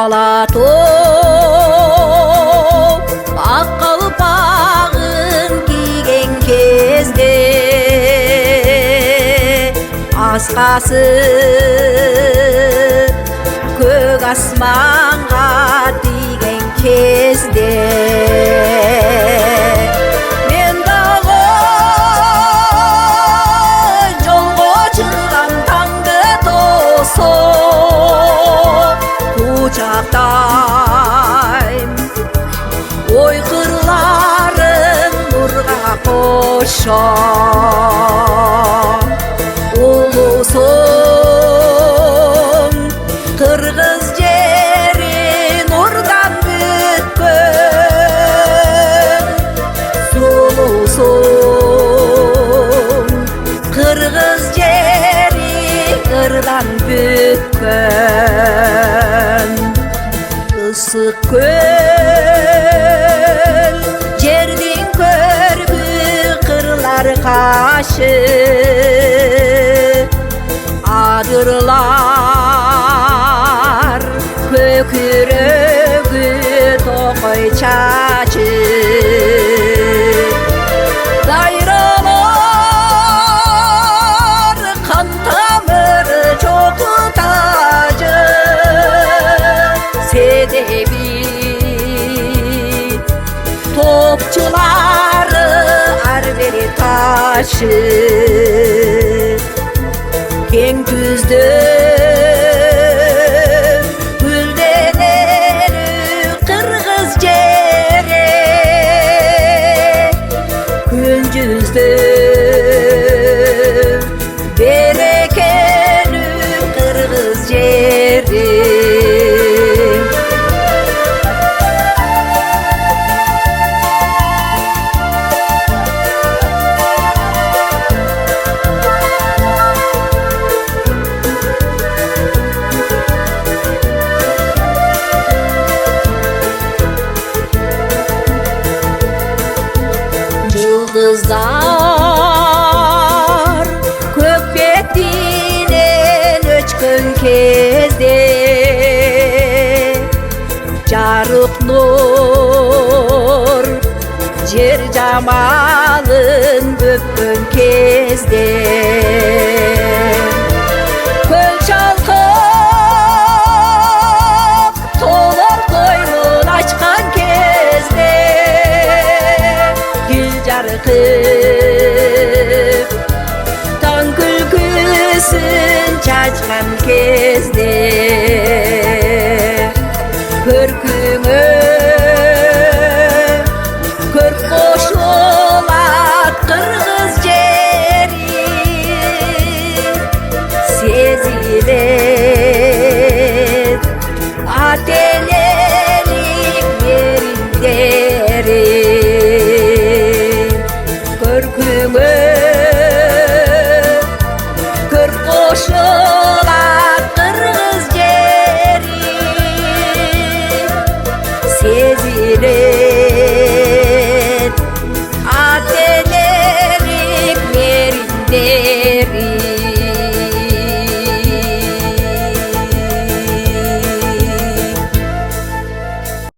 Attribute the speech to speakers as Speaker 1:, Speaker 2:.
Speaker 1: Алатоп ақ қалпағын киген кезде асқасы көк асманға тиген кезде мен дағы жолға шығам таңды тосып құшақтайм ой қырларың нұрға қоша ұлысың қырғыз жері нұрдан бүккен сұлусың қырғыз жері қырдан бүккен ысық көл жердің көрбі қырлар қашы адырлар көкірегі тоқой чачы дайралар қан тамыры жоқы тажы себеби топчылары әрбір ташы кең күзді гүлденері қырғыз жері күнжізді берекелі қырғыз жері Yıldızlar көк бетінен өчкөн кезде жарық нұр жер жамалын өпкөн кезде көл шалқып толар қойнын ашқан кезде жарқып таң күлкісін шашқан кезде көркіңе